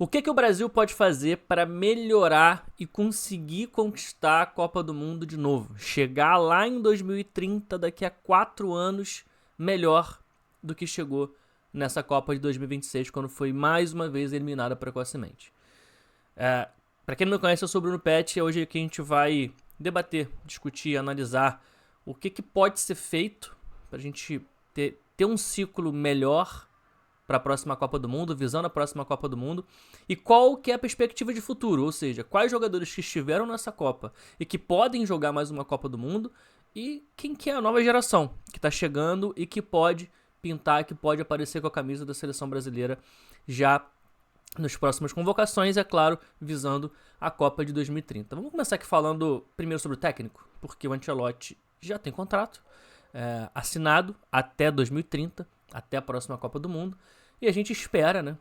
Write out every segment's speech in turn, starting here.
O que o Brasil pode fazer para melhorar e conseguir conquistar a Copa do Mundo de novo? Chegar lá em 2030, daqui a 4 anos, melhor do que chegou nessa Copa de 2026, quando foi mais uma vez eliminada precocemente. Para quem não me conhece, eu sou o Bruno Pet e hoje aqui a gente vai debater, discutir, analisar o que pode ser feito para a gente ter um ciclo melhor para a próxima Copa do Mundo, visando a próxima Copa do Mundo, e qual que é a perspectiva de futuro, ou seja, quais jogadores que estiveram nessa Copa e que podem jogar mais uma Copa do Mundo, e quem que é a nova geração que está chegando e que pode pintar, que pode aparecer com a camisa da seleção brasileira já nas próximas convocações, é claro, visando a Copa de 2030. Vamos começar aqui falando primeiro sobre o técnico, porque o Ancelotti já tem contrato assinado até 2030, até a próxima Copa do Mundo, e a gente espera, né,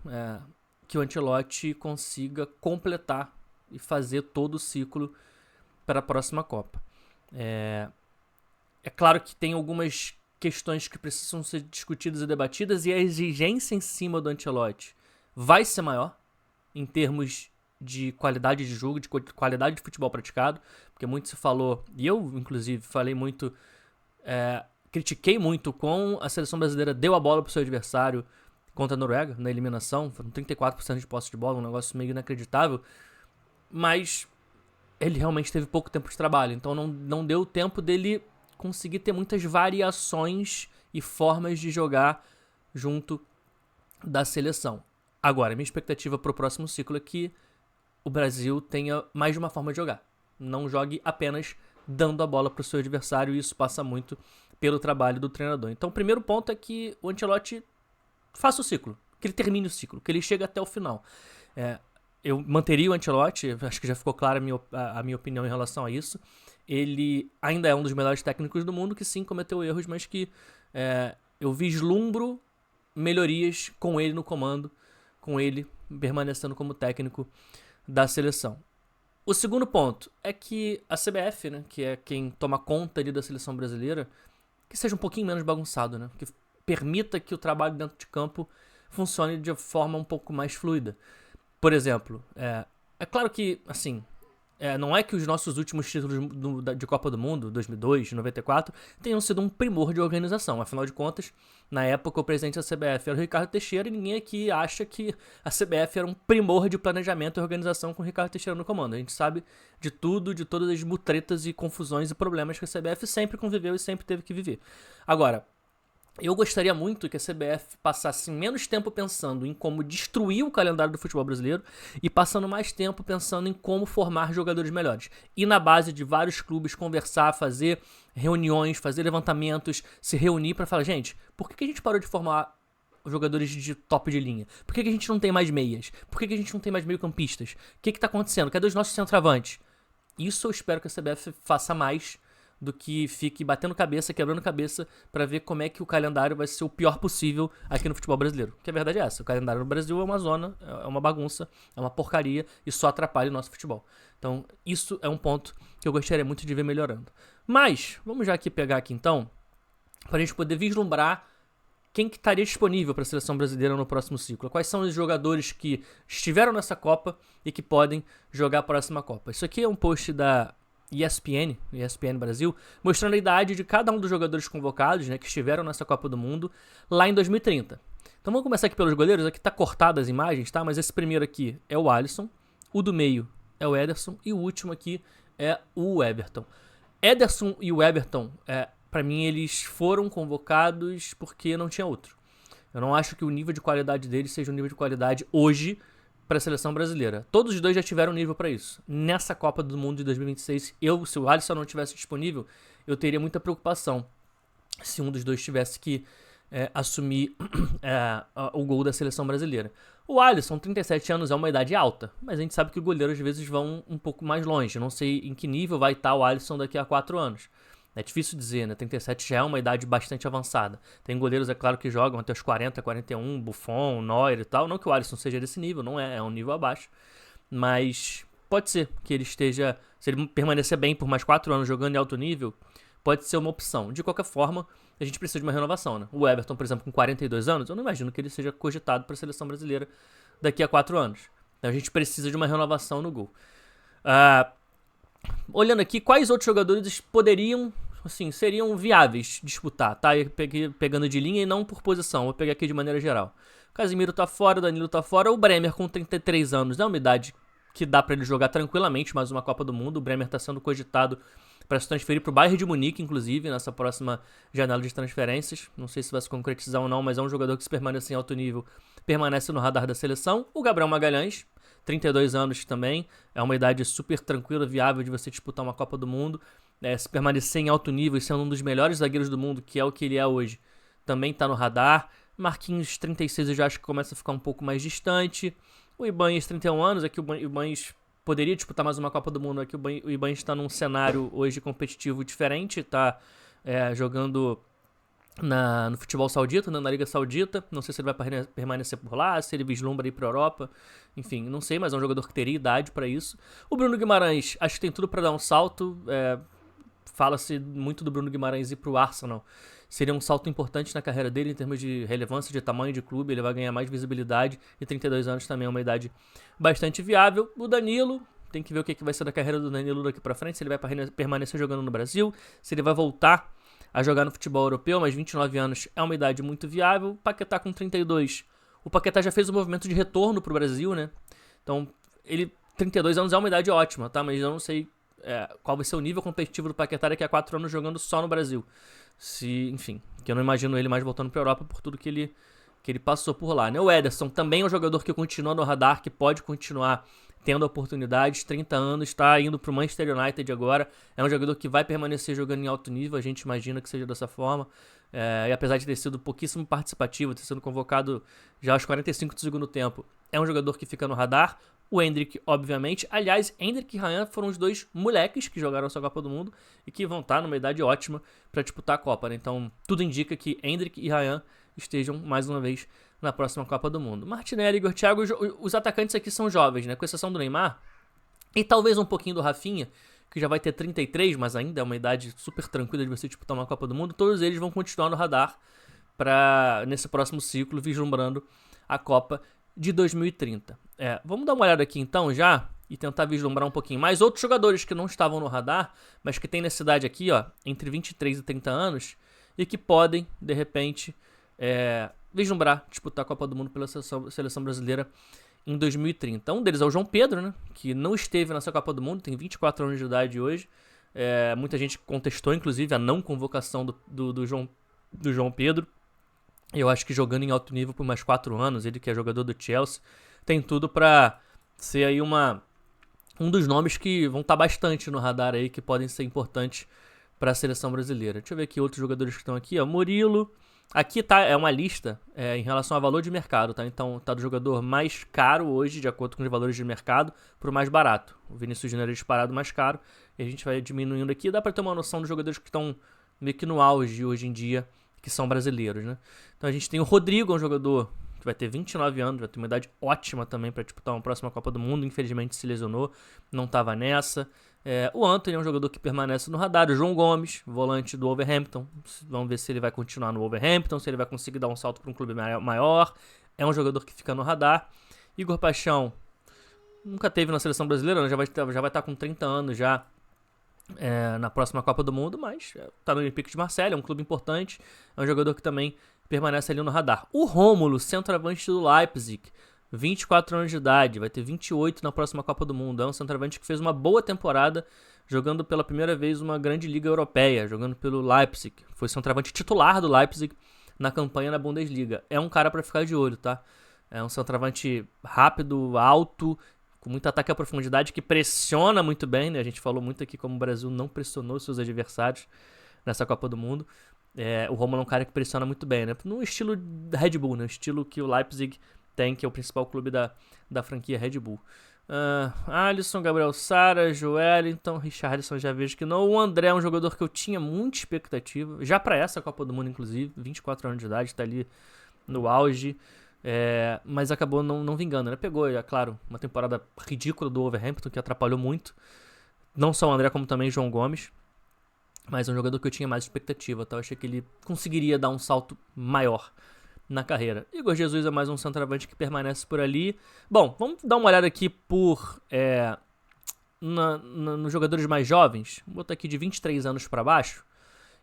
que o Ancelotti consiga completar e fazer todo o ciclo para a próxima Copa. É claro que tem algumas questões que precisam ser discutidas e debatidas, e a exigência em cima do Ancelotti vai ser maior em termos de qualidade de jogo, de qualidade de futebol praticado, porque muito se falou, e eu inclusive falei muito, critiquei muito com a seleção brasileira deu a bola para o seu adversário contra a Noruega, na eliminação, foram 34% de posse de bola, um negócio meio inacreditável, mas ele realmente teve pouco tempo de trabalho, então não deu tempo dele conseguir ter muitas variações e formas de jogar junto da seleção. Agora, minha expectativa para o próximo ciclo é que o Brasil tenha mais de uma forma de jogar. Não jogue apenas dando a bola para o seu adversário, e isso passa muito pelo trabalho do treinador. Então, o primeiro ponto é que o Ancelotti faça o ciclo, que ele termine o ciclo, que ele chegue até o final. Eu manteria o Ancelotti, acho que já ficou clara a minha opinião em relação a isso. Ele ainda é um dos melhores técnicos do mundo, que sim, cometeu erros, mas que eu vislumbro melhorias com ele no comando, com ele permanecendo como técnico da seleção. O segundo ponto é que a CBF, né, que é quem toma conta ali da seleção brasileira, que seja um pouquinho menos bagunçado, né, que permita que o trabalho dentro de campo funcione de forma um pouco mais fluida. Por exemplo, é claro que, assim, não é que os nossos últimos títulos de Copa do Mundo, 2002, 94, tenham sido um primor de organização. Afinal de contas, na época, o presidente da CBF era o Ricardo Teixeira, e ninguém aqui acha que a CBF era um primor de planejamento e organização com o Ricardo Teixeira no comando. A gente sabe de tudo, de todas as mutretas e confusões e problemas que a CBF sempre conviveu e sempre teve que viver. Agora, eu gostaria muito que a CBF passasse menos tempo pensando em como destruir o calendário do futebol brasileiro e passando mais tempo pensando em como formar jogadores melhores. E na base de vários clubes conversar, fazer reuniões, fazer levantamentos, se reunir para falar, gente, por que a gente parou de formar jogadores de top de linha? Por que a gente não tem mais meias? Por que a gente não tem mais meio-campistas? O que tá acontecendo? Cadê os nossos centroavantes? Isso eu espero que a CBF faça mais do que fique batendo cabeça, quebrando cabeça para ver como é que o calendário vai ser o pior possível aqui no futebol brasileiro. Que a verdade é essa, o calendário no Brasil é uma zona, é uma bagunça, é uma porcaria e só atrapalha o nosso futebol. Então isso é um ponto que eu gostaria muito de ver melhorando. Mas, vamos já aqui pegar aqui então, para a gente poder vislumbrar quem que estaria disponível para a seleção brasileira no próximo ciclo. Quais são os jogadores que estiveram nessa Copa e que podem jogar a próxima Copa. Isso aqui é um post da ESPN Brasil, mostrando a idade de cada um dos jogadores convocados, né, que estiveram nessa Copa do Mundo lá em 2030. Então vamos começar aqui pelos goleiros. Aqui tá cortado as imagens, tá? Mas esse primeiro aqui é o Alisson, o do meio é o Ederson e o último aqui é o Everton. Ederson e o Everton, para mim, eles foram convocados porque não tinha outro. Eu não acho que o nível de qualidade deles seja um nível de qualidade hoje para a seleção brasileira. Todos os dois já tiveram nível para isso. Nessa Copa do Mundo de 2026, se o Alisson não tivesse disponível, eu teria muita preocupação se um dos dois tivesse que assumir o gol da seleção brasileira. O Alisson, 37 anos, é uma idade alta, mas a gente sabe que os goleiros às vezes vão um pouco mais longe. Eu não sei em que nível vai estar o Alisson daqui a 4 anos. É difícil dizer, né? 37 já é uma idade bastante avançada. Tem goleiros, é claro, que jogam até os 40, 41, Buffon, Neuer e tal. Não que o Alisson seja desse nível, não é um nível abaixo. Mas pode ser que ele esteja, se ele permanecer bem por mais 4 anos jogando em alto nível, pode ser uma opção. De qualquer forma, a gente precisa de uma renovação, né? O Everton, por exemplo, com 42 anos, eu não imagino que ele seja cogitado para a seleção brasileira daqui a 4 anos. A gente precisa de uma renovação no gol. Olhando aqui, quais outros jogadores poderiam, assim, seriam viáveis disputar, tá? Eu peguei pegando de linha e não por posição, vou pegar aqui de maneira geral. Casimiro tá fora, Danilo tá fora, o Bremer com 33 anos, é uma idade que dá pra ele jogar tranquilamente mais uma Copa do Mundo. O Bremer tá sendo cogitado para se transferir pro Bayern de Munique, inclusive, nessa próxima janela de transferências. Não sei se vai se concretizar ou não, mas é um jogador que se permanece em alto nível, permanece no radar da seleção. O Gabriel Magalhães, 32 anos também, é uma idade super tranquila, viável de você disputar uma Copa do Mundo. Se permanecer em alto nível e sendo um dos melhores zagueiros do mundo, que é o que ele é hoje, também tá no radar. Marquinhos, 36, eu já acho que começa a ficar um pouco mais distante. O Ibanez, 31 anos, aqui o Ibanez poderia disputar mais uma Copa do Mundo. Aqui o Ibanez está num cenário hoje competitivo diferente, tá jogando no futebol saudita, na Liga Saudita. Não sei se ele vai permanecer por lá, se ele vislumbra ir para a Europa. Enfim, não sei, mas é um jogador que teria idade para isso. O Bruno Guimarães, acho que tem tudo para dar um salto. Fala-se muito do Bruno Guimarães ir para o Arsenal. Seria um salto importante na carreira dele em termos de relevância, de tamanho de clube. Ele vai ganhar mais visibilidade. E 32 anos também é uma idade bastante viável. O Danilo, tem que ver o que vai ser da carreira do Danilo daqui para frente. Se ele vai permanecer jogando no Brasil, se ele vai voltar a jogar no futebol europeu. Mas 29 anos é uma idade muito viável. O Paquetá com 32. O Paquetá já fez o movimento de retorno pro Brasil, né? Então, 32 anos é uma idade ótima, tá? Mas eu não sei qual vai ser o nível competitivo do Paquetá daqui a 4 anos jogando só no Brasil. Enfim, que eu não imagino ele mais voltando pra Europa por tudo que ele passou por lá, né? O Ederson também é um jogador que continua no radar, que pode continuar tendo oportunidades. 30 anos, está indo pro Manchester United agora. É um jogador que vai permanecer jogando em alto nível, a gente imagina que seja dessa forma. E apesar de ter sido pouquíssimo participativo, ter sido convocado já aos 45 do segundo tempo, é um jogador que fica no radar. O Endrick, obviamente. Aliás, Endrick e Ryan foram os dois moleques que jogaram essa Copa do Mundo e que vão estar numa idade ótima para disputar a Copa, né? Então, tudo indica que Endrick e Ryan estejam mais uma vez na próxima Copa do Mundo. Martinelli, Igor Thiago, os atacantes aqui são jovens, né? Com exceção do Neymar e talvez um pouquinho do Rafinha, que já vai ter 33, mas ainda é uma idade super tranquila de você disputar uma Copa do Mundo. Todos eles vão continuar no radar para nesse próximo ciclo, vislumbrando a Copa de 2030. Vamos dar uma olhada aqui então já e tentar vislumbrar um pouquinho mais outros jogadores que não estavam no radar, mas que têm nessa idade aqui, ó, entre 23 e 30 anos e que podem, de repente, vislumbrar, disputar a Copa do Mundo pela seleção brasileira em 2030. Um deles é o João Pedro, né, que não esteve nessa Copa do Mundo, tem 24 anos de idade hoje. Muita gente contestou, inclusive, a não convocação do João Pedro. Eu acho que jogando em alto nível por mais 4 anos, ele que é jogador do Chelsea, tem tudo pra ser aí um dos nomes que vão estar bastante no radar aí, que podem ser importantes para a seleção brasileira. Deixa eu ver aqui outros jogadores que estão aqui, ó. Murilo. Aqui é uma lista em relação a valor de mercado, tá? Então tá do jogador mais caro hoje, de acordo com os valores de mercado, pro mais barato. O Vinícius Júnior é disparado mais caro, e a gente vai diminuindo aqui. Dá pra ter uma noção dos jogadores que estão meio que no auge hoje em dia, que são brasileiros, né? Então a gente tem o Rodrigo, um jogador que vai ter 29 anos, vai ter uma idade ótima também para disputar uma próxima Copa do Mundo. Infelizmente se lesionou, não estava nessa. O Antony é um jogador que permanece no radar. O João Gomes, volante do Wolverhampton. Vamos ver se ele vai continuar no Wolverhampton, se ele vai conseguir dar um salto para um clube maior. É um jogador que fica no radar. Igor Paixão nunca teve na seleção brasileira, né? já vai estar com 30 anos já. Na próxima Copa do Mundo, mas tá no Olympique de Marseille, é um clube importante, é um jogador que também permanece ali no radar. O Rômulo, centroavante do Leipzig, 24 anos de idade, vai ter 28 na próxima Copa do Mundo, é um centroavante que fez uma boa temporada, jogando pela primeira vez uma grande liga europeia, jogando pelo Leipzig, foi centroavante titular do Leipzig na campanha na Bundesliga. É um cara pra ficar de olho, tá? É um centroavante rápido, alto, com muito ataque à profundidade, que pressiona muito bem, né? A gente falou muito aqui como o Brasil não pressionou seus adversários nessa Copa do Mundo. O Romulo é um cara que pressiona muito bem, né? No estilo Red Bull, né? O estilo que o Leipzig tem, que é o principal clube da franquia Red Bull. Alisson, Gabriel Sara, Joelinton, Richarlison, já vejo que não. O André é um jogador que eu tinha muita expectativa, já para essa Copa do Mundo, inclusive, 24 anos de idade, tá ali no auge. Mas acabou não vingando, né? Pegou, é claro, uma temporada ridícula do Wolverhampton, que atrapalhou muito. Não só o André, como também o João Gomes. Mas é um jogador que eu tinha mais expectativa, tá? Eu achei que ele conseguiria dar um salto maior na carreira. Igor Jesus é mais um centroavante que permanece por ali. Bom, vamos dar uma olhada aqui nos jogadores mais jovens. Vou botar aqui de 23 anos para baixo.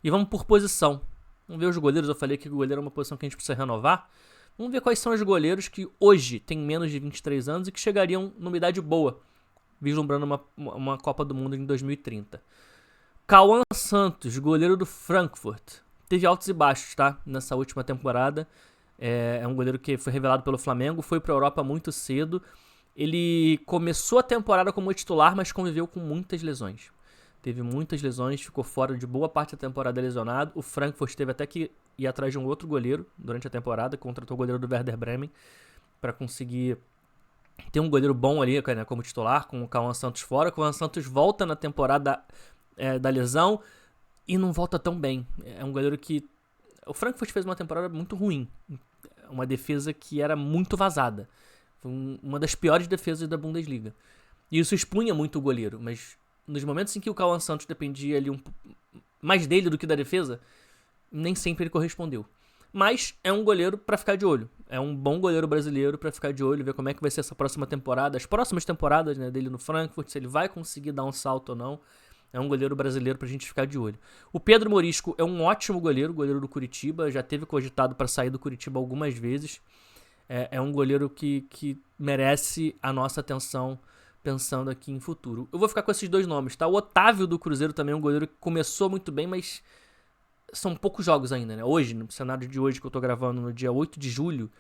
E vamos por posição. Vamos ver os goleiros. Eu falei que o goleiro é uma posição que a gente precisa renovar. Vamos ver quais são os goleiros que hoje têm menos de 23 anos e que chegariam numa idade boa, vislumbrando uma Copa do Mundo em 2030. Cauã Santos, goleiro do Frankfurt. Teve altos e baixos, tá? Nessa última temporada. É um goleiro que foi revelado pelo Flamengo, foi pra Europa muito cedo. Ele começou a temporada como titular, mas conviveu com muitas lesões. Teve muitas lesões, ficou fora de boa parte da temporada lesionado. O Frankfurt teve até que ir atrás de um outro goleiro durante a temporada, contratou o goleiro do Werder Bremen para conseguir ter um goleiro bom ali, né, como titular, com o Cauã Santos fora. O Cauã Santos volta na temporada da lesão e não volta tão bem. É um goleiro que... O Frankfurt fez uma temporada muito ruim, uma defesa que era muito vazada. Foi uma das piores defesas da Bundesliga. E isso expunha muito o goleiro, mas nos momentos em que o Cauã Santos dependia ali mais dele do que da defesa, nem sempre ele correspondeu. Mas é um goleiro pra ficar de olho. É um bom goleiro brasileiro pra ficar de olho, ver como é que vai ser essa próxima temporada, as próximas temporadas, né, dele no Frankfurt, se ele vai conseguir dar um salto ou não. É um goleiro brasileiro pra gente ficar de olho. O Pedro Morisco é um ótimo goleiro do Curitiba, já teve cogitado pra sair do Curitiba algumas vezes. É um goleiro que merece a nossa atenção pensando aqui em futuro. Eu vou ficar com esses dois nomes, tá? O Otávio do Cruzeiro também é um goleiro que começou muito bem, mas são poucos jogos ainda, né? Hoje, no cenário de hoje que eu tô gravando no dia 8 de julho,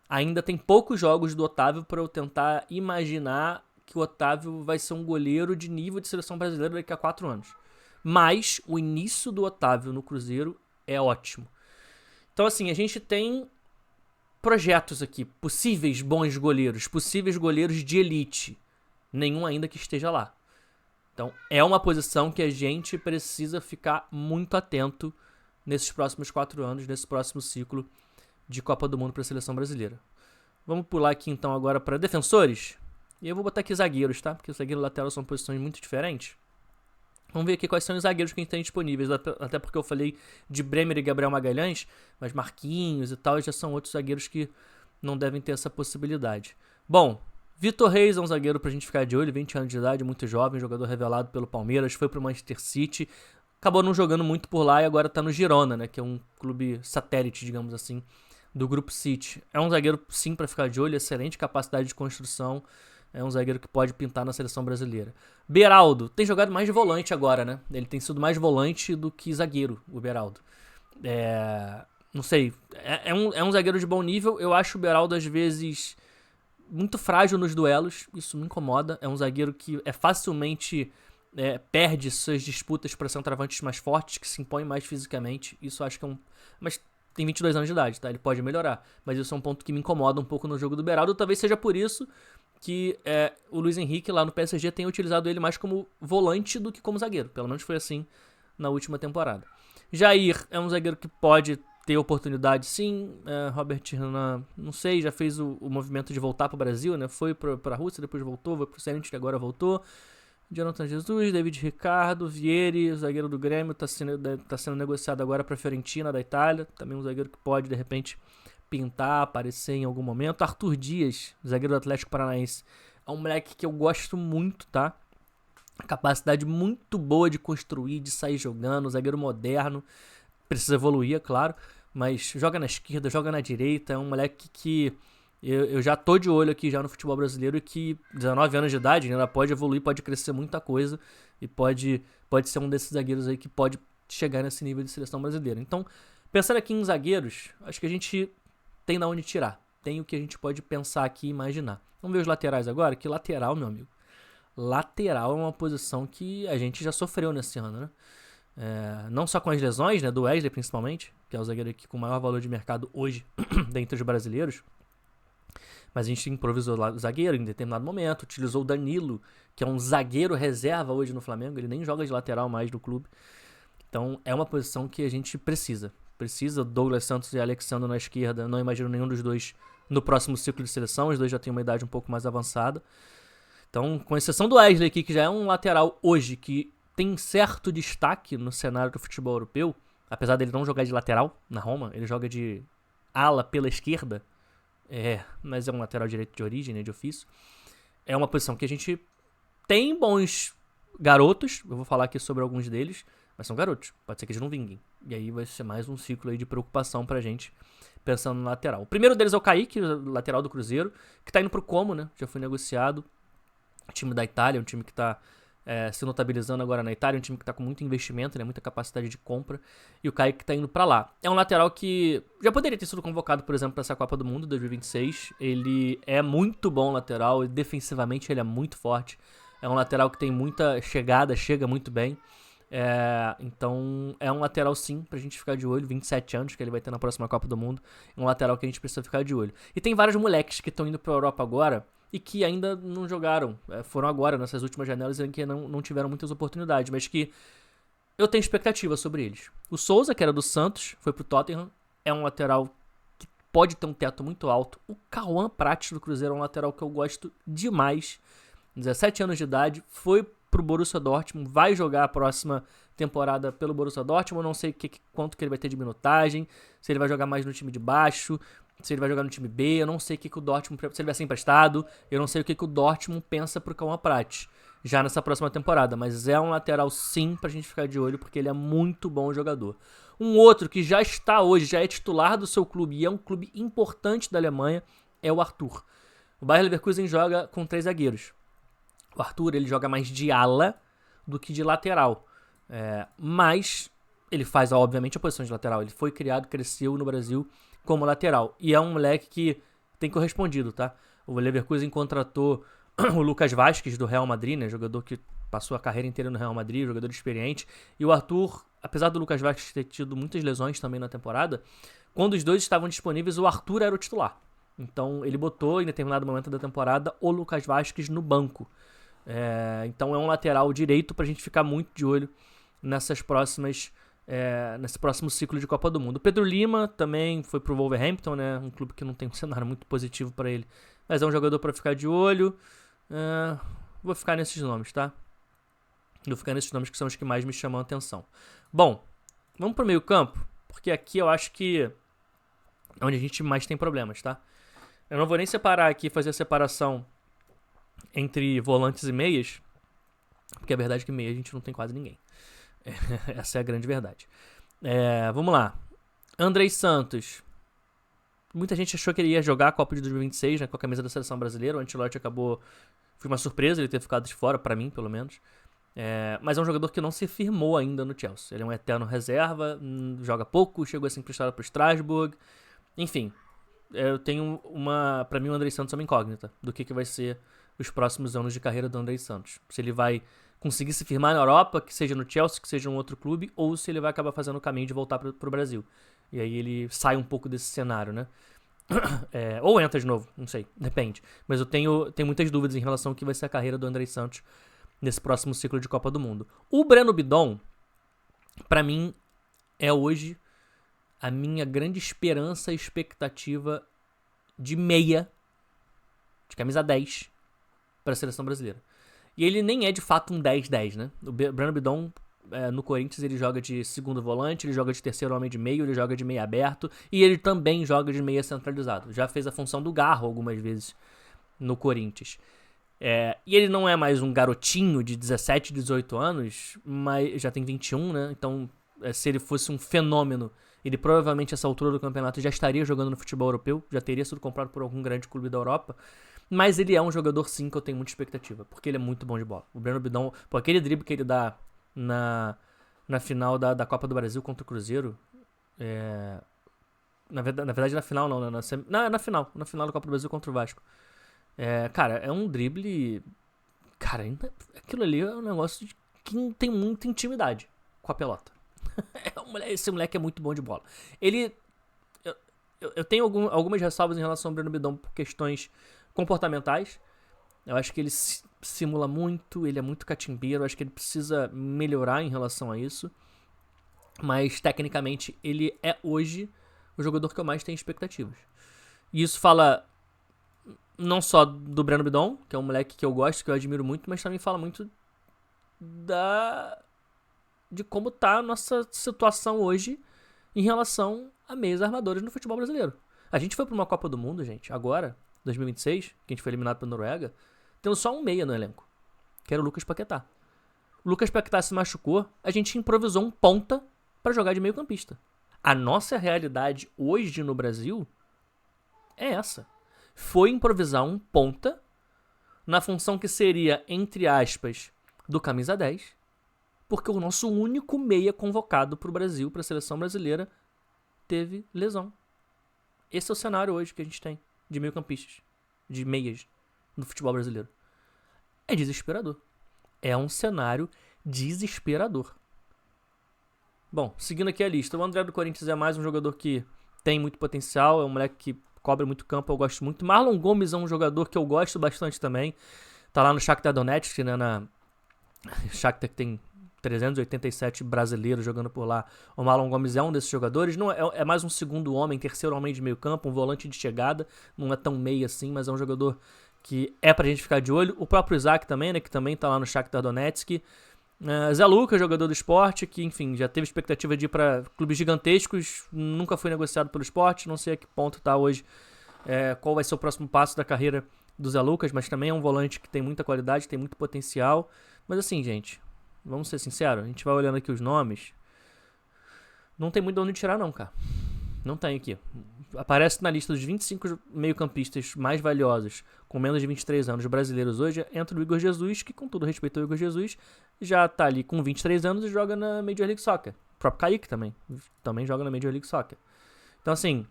ainda tem poucos jogos do Otávio para eu tentar imaginar que o Otávio vai ser um goleiro de nível de seleção brasileira daqui a 4 anos. Mas o início do Otávio no Cruzeiro é ótimo. Então, assim, a gente tem projetos aqui, possíveis bons goleiros, possíveis goleiros de elite. Nenhum ainda que esteja lá. Então, é uma posição que a gente precisa ficar muito atento nesses próximos 4 anos, nesse próximo ciclo de Copa do Mundo para a seleção brasileira. Vamos pular aqui então agora para defensores. E eu vou botar aqui zagueiros, tá? Porque zagueiro e lateral são posições muito diferentes. Vamos ver aqui quais são os zagueiros que a gente tem disponíveis. Até porque eu falei de Bremer e Gabriel Magalhães, mas Marquinhos e tal já são outros zagueiros que não devem ter essa possibilidade. Bom, Vitor Reis é um zagueiro pra gente ficar de olho, 20 anos de idade, muito jovem, jogador revelado pelo Palmeiras, foi pro Manchester City, acabou não jogando muito por lá e agora tá no Girona, né, que é um clube satélite, digamos assim, do Grupo City. É um zagueiro, sim, pra ficar de olho, excelente capacidade de construção, é um zagueiro que pode pintar na seleção brasileira. Beraldo, tem jogado mais de volante agora, né, ele tem sido mais volante do que zagueiro, o Beraldo. Não sei, é um zagueiro de bom nível, eu acho o Beraldo às vezes muito frágil nos duelos, isso me incomoda. É um zagueiro que facilmente perde suas disputas para centroavantes mais fortes, que se impõem mais fisicamente. Isso acho que é Mas tem 22 anos de idade, tá? Ele pode melhorar. Mas isso é um ponto que me incomoda um pouco no jogo do Beraldo. Talvez seja por isso que o Luiz Henrique lá no PSG tenha utilizado ele mais como volante do que como zagueiro. Pelo menos foi assim na última temporada. Jair é um zagueiro que pode ter oportunidade, sim. Robert Renan, não sei, já fez o movimento de voltar para o Brasil, né? Foi para a Rússia, depois voltou, foi para o Zenit, que agora voltou. Jonathan Jesus, David Ricardo, Vieri, zagueiro do Grêmio, está sendo negociado agora para a Fiorentina, da Itália. Também um zagueiro que pode, de repente, pintar, aparecer em algum momento. Arthur Dias, zagueiro do Atlético Paranaense. É um moleque que eu gosto muito, tá? Capacidade muito boa de construir, de sair jogando, zagueiro moderno. Precisa evoluir, é claro, mas joga na esquerda, joga na direita, é um moleque que eu já tô de olho aqui já no futebol brasileiro e que 19 anos de idade, né, ela pode evoluir, pode crescer muita coisa e pode ser um desses zagueiros aí que pode chegar nesse nível de seleção brasileira. Então, pensando aqui em zagueiros, acho que a gente tem da onde tirar, tem o que a gente pode pensar aqui e imaginar. Vamos ver os laterais agora, que lateral, meu amigo. Lateral é uma posição que a gente já sofreu nesse ano, né? Não só com as lesões, né, do Wesley principalmente, que é o zagueiro aqui com o maior valor de mercado hoje dentre os brasileiros, mas a gente improvisou lá o zagueiro em determinado momento, utilizou o Danilo, que é um zagueiro reserva hoje no Flamengo, ele nem joga de lateral mais no clube, então é uma posição que a gente precisa, Douglas Santos e Alexandre na esquerda, não imagino nenhum dos dois no próximo ciclo de seleção, os dois já têm uma idade um pouco mais avançada, então com exceção do Wesley aqui, que já é um lateral hoje, que tem certo destaque no cenário do futebol europeu, apesar dele não jogar de lateral na Roma, ele joga de ala pela esquerda, mas é um lateral direito de origem, né, de ofício. É uma posição que a gente tem bons garotos, eu vou falar aqui sobre alguns deles, mas são garotos, pode ser que eles não vinguem. E aí vai ser mais um ciclo aí de preocupação pra gente, pensando no lateral. O primeiro deles é o Kaique, o lateral do Cruzeiro, que tá indo pro Como, né, já foi negociado. O time da Itália, um time que tá se notabilizando agora na Itália, um time que tá com muito investimento, né, muita capacidade de compra, e o Kaique tá indo pra lá. É um lateral que já poderia ter sido convocado, por exemplo, pra essa Copa do Mundo 2026. Ele é muito bom lateral, e defensivamente ele é muito forte. É um lateral que tem muita chegada, chega muito bem. Então é um lateral sim pra gente ficar de olho. 27 anos que ele vai ter na próxima Copa do Mundo. É um lateral que a gente precisa ficar de olho. E tem vários moleques que estão indo pra Europa agora e que ainda não jogaram. Foram agora, nessas últimas janelas, em que não tiveram muitas oportunidades, mas que eu tenho expectativa sobre eles. O Souza, que era do Santos, foi pro Tottenham. É um lateral que pode ter um teto muito alto. O Cauã Prates do Cruzeiro é um lateral que eu gosto demais. 17 anos de idade, foi pro Borussia Dortmund, vai jogar a próxima temporada pelo Borussia Dortmund. Eu não sei quanto que ele vai ter de minutagem, se ele vai jogar mais no time de baixo, se ele vai jogar no time B, eu não sei o que o Dortmund, se ele vai ser emprestado, eu não sei o que o Dortmund pensa pro Cauã Prates já nessa próxima temporada, mas é um lateral sim pra gente ficar de olho, porque ele é muito bom jogador. Um outro que já está hoje, já é titular do seu clube e é um clube importante da Alemanha, é o Arthur. O Bayer Leverkusen joga com 3 zagueiros. O Arthur, ele joga mais de ala do que de lateral. Mas ele faz, obviamente, a posição de lateral. Ele foi criado, cresceu no Brasil como lateral. E é um moleque que tem correspondido, tá? O Leverkusen contratou o Lucas Vazquez do Real Madrid, né? Jogador que passou a carreira inteira no Real Madrid, jogador experiente. E o Arthur, apesar do Lucas Vazquez ter tido muitas lesões também na temporada, quando os dois estavam disponíveis, o Arthur era o titular. Então ele botou, em determinado momento da temporada, o Lucas Vazquez no banco. Então é um lateral direito pra gente ficar muito de olho nesse próximo ciclo de Copa do Mundo. O Pedro Lima também foi pro Wolverhampton, né? Um clube que não tem um cenário muito positivo pra ele, mas é um jogador pra ficar de olho. Vou ficar nesses nomes, tá? Vou ficar nesses nomes que são os que mais me chamam a atenção. Bom, vamos pro meio campo, porque aqui eu acho que é onde a gente mais tem problemas, tá? Eu não vou nem separar aqui, fazer a separação entre volantes e meias, porque a verdade é que meia a gente não tem quase ninguém. Essa é a grande verdade. Vamos lá. Andrei Santos. Muita gente achou que ele ia jogar a Copa de 2026, né, com a camisa da seleção brasileira. O Ancelotti acabou... Foi uma surpresa ele ter ficado de fora, pra mim, pelo menos. Mas é um jogador que não se firmou ainda no Chelsea. Ele é um eterno reserva, joga pouco, chegou a ser emprestado pro Strasbourg. Enfim, eu tenho pra mim o Andrei Santos é uma incógnita do que vai ser os próximos anos de carreira do Andrei Santos. Se ele vai conseguir se firmar na Europa, que seja no Chelsea, que seja um outro clube, ou se ele vai acabar fazendo o caminho de voltar pro Brasil. E aí ele sai um pouco desse cenário, né? Ou entra de novo, não sei, depende. Mas eu tenho muitas dúvidas em relação ao que vai ser a carreira do Andrei Santos nesse próximo ciclo de Copa do Mundo. O Breno Bidon, pra mim, é hoje a minha grande esperança e expectativa de meia, de camisa 10, para a seleção brasileira. E ele nem é de fato um 10-10, né? O Breno Bidon, no Corinthians, ele joga de segundo volante, ele joga de terceiro homem de meio, ele joga de meia aberto e ele também joga de meia centralizado. Já fez a função do Garro algumas vezes no Corinthians. E ele não é mais um garotinho de 17, 18 anos, mas já tem 21, né? Então, se ele fosse um fenômeno, ele provavelmente, a essa altura do campeonato, já estaria jogando no futebol europeu, já teria sido comprado por algum grande clube da Europa. Mas ele é um jogador, sim, que eu tenho muita expectativa, porque ele é muito bom de bola. O Breno Bidon, aquele drible que ele dá na final da Copa do Brasil contra o Cruzeiro, na verdade na final não, na final da Copa do Brasil contra o Vasco. Cara, é um drible, cara, aquilo ali é um negócio de quem tem muita intimidade com a pelota. Esse moleque é muito bom de bola. Eu tenho algumas ressalvas em relação ao Breno Bidon por questões comportamentais. Eu acho que ele simula muito, ele é muito catimbeiro, eu acho que ele precisa melhorar em relação a isso. Mas, tecnicamente, ele é hoje o jogador que eu mais tenho expectativas. E isso fala não só do Breno Bidon, que é um moleque que eu gosto, que eu admiro muito, mas também fala muito de como tá a nossa situação hoje em relação a meias armadores no futebol brasileiro. A gente foi pra uma Copa do Mundo, gente, agora, 2026, que a gente foi eliminado pela Noruega, tendo só um meia no elenco, que era o Lucas Paquetá. O Lucas Paquetá se machucou, a gente improvisou um ponta pra jogar de meio campista. A nossa realidade hoje no Brasil é essa. Foi improvisar um ponta na função que seria, entre aspas, do camisa 10, porque o nosso único meia convocado pro Brasil, pra seleção brasileira, teve lesão. Esse é o cenário hoje que a gente tem de meio campistas, de meias no futebol brasileiro. É desesperador. É um cenário desesperador. Bom, seguindo aqui a lista, o André do Corinthians é mais um jogador que tem muito potencial, é um moleque que cobra muito campo, eu gosto muito. Marlon Gomes é um jogador que eu gosto bastante também. Tá lá no Shakhtar Donetsk, né, na Shakhtar, que tem 387 brasileiros jogando por lá. O Marlon Gomes é um desses jogadores. Não é mais um segundo homem, terceiro homem de meio campo, um volante de chegada. Não é tão meio assim, mas é um jogador que é pra gente ficar de olho. O próprio Isaac também, né, que também tá lá no Shakhtar Donetsk. Zé Lucas, jogador do Sport, que, enfim, já teve expectativa de ir pra clubes gigantescos, nunca foi negociado pelo Sport, não sei a que ponto tá hoje, qual vai ser o próximo passo da carreira do Zé Lucas, mas também é um volante que tem muita qualidade, tem muito potencial. Mas assim, gente, vamos ser sinceros, a gente vai olhando aqui os nomes, não tem muito de onde tirar não, cara. Não tem aqui. Aparece na lista dos 25 meio-campistas mais valiosos com menos de 23 anos brasileiros hoje, entra o Igor Jesus, que, com todo respeito ao Igor Jesus, já tá ali com 23 anos e joga na Major League Soccer. O próprio Kaique também joga na Major League Soccer. Então, assim,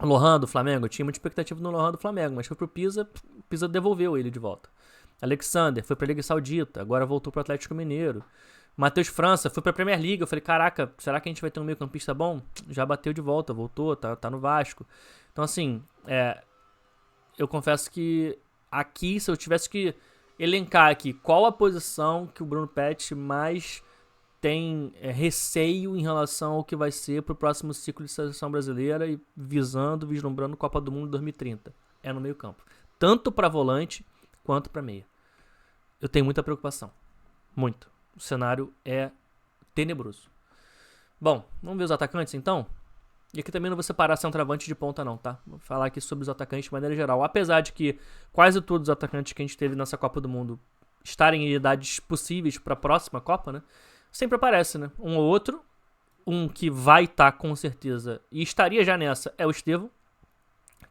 Lohan do Flamengo, tinha muita expectativa no Lohan do Flamengo, mas foi pro Pisa, o Pisa devolveu ele de volta. Alexander foi pra Liga Saudita, agora voltou pro Atlético Mineiro. Matheus França foi pra Premier League. Eu falei, caraca, será que a gente vai ter um meio campista bom? Já bateu de volta, voltou, tá no Vasco. Então, assim, eu confesso que aqui, se eu tivesse que elencar aqui qual a posição que o Bruno Petty mais tem receio em relação ao que vai ser pro próximo ciclo de seleção brasileira e vislumbrando Copa do Mundo 2030, é no meio campo. Tanto pra volante quanto pra meia. Eu tenho muita preocupação. Muito. O cenário é tenebroso. Bom, vamos ver os atacantes então? E aqui também não vou separar centroavante de ponta não, tá? Vou falar aqui sobre os atacantes de maneira geral. Apesar de que quase todos os atacantes que a gente teve nessa Copa do Mundo estarem em idades possíveis para a próxima Copa, né? Sempre aparece, né? Um ou outro. Um que vai estar com certeza e estaria já nessa é o Estevão,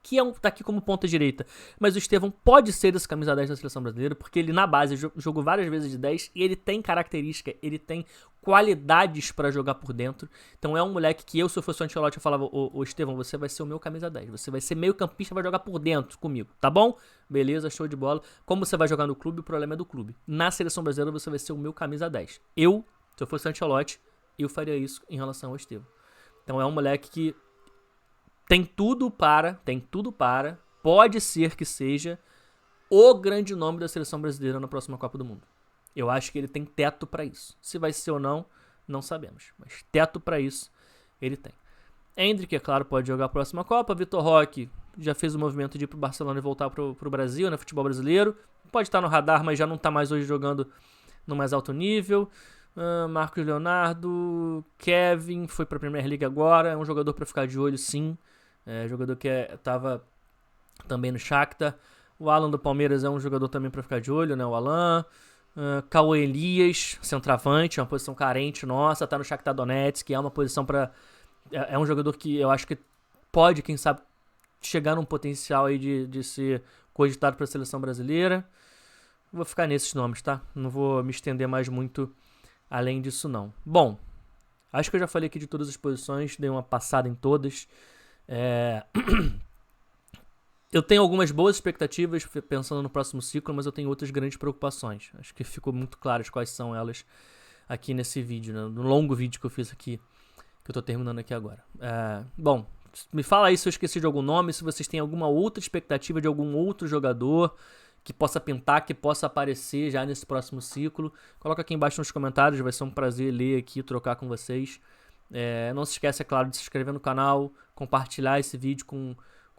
que tá aqui como ponta direita. Mas o Estevão pode ser esse camisa 10 da seleção brasileira, porque ele na base jogou várias vezes de 10 e ele tem característica, ele tem qualidades pra jogar por dentro. Então é um moleque que eu, se eu fosse o Ancelotti, eu falava, ô Estevão, você vai ser o meu camisa 10, você vai ser meio campista, vai jogar por dentro comigo, tá bom? Beleza, show de bola. Como você vai jogar no clube, o problema é do clube. Na seleção brasileira você vai ser o meu camisa 10. Eu, se eu fosse o Ancelotti, eu faria isso em relação ao Estevão. Então é um moleque que tem tudo para, pode ser que seja o grande nome da seleção brasileira na próxima Copa do Mundo. Eu acho que ele tem teto para isso. Se vai ser ou não, não sabemos. Mas teto para isso, ele tem. Endrick, é claro, pode jogar a próxima Copa. Vitor Roque já fez o movimento de ir pro Barcelona e voltar pro Brasil, né? Futebol brasileiro. Pode estar no radar, mas já não tá mais hoje jogando no mais alto nível. Marcos Leonardo, Kevin, foi pra Premier League agora. É um jogador para ficar de olho, sim. Jogador que tava também no Shakhtar. O Alan do Palmeiras é um jogador também para ficar de olho, né? O Alan. Cauê Elias, centroavante, uma posição carente nossa, tá no Shakhtar Donetsk, é uma posição para é um jogador que eu acho que pode, quem sabe, chegar num potencial aí de ser cogitado para a seleção brasileira. Vou ficar nesses nomes, tá? Não vou me estender mais muito além disso, não. Bom, acho que eu já falei aqui de todas as posições, dei uma passada em todas. Eu tenho algumas boas expectativas pensando no próximo ciclo, mas eu tenho outras grandes preocupações. Acho que ficou muito claro quais são elas aqui nesse vídeo, né? No longo vídeo que eu fiz aqui, que eu tô terminando aqui agora. Bom, me fala aí se eu esqueci de algum nome, se vocês têm alguma outra expectativa de algum outro jogador que possa pintar, que possa aparecer já nesse próximo ciclo. Coloca aqui embaixo nos comentários, vai ser um prazer ler aqui, trocar com vocês. Não se esquece, é claro, de se inscrever no canal, compartilhar esse vídeo com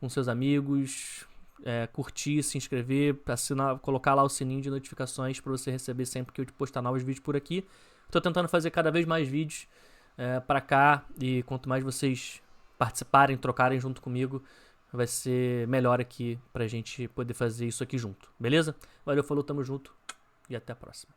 seus amigos, curtir, se inscrever, assinar, colocar lá o sininho de notificações para você receber sempre que eu postar novos vídeos por aqui. Estou tentando fazer cada vez mais vídeos para cá, e quanto mais vocês participarem, trocarem junto comigo. Vai ser melhor aqui pra gente poder fazer isso aqui junto, beleza? Valeu, falou, tamo junto e até a próxima.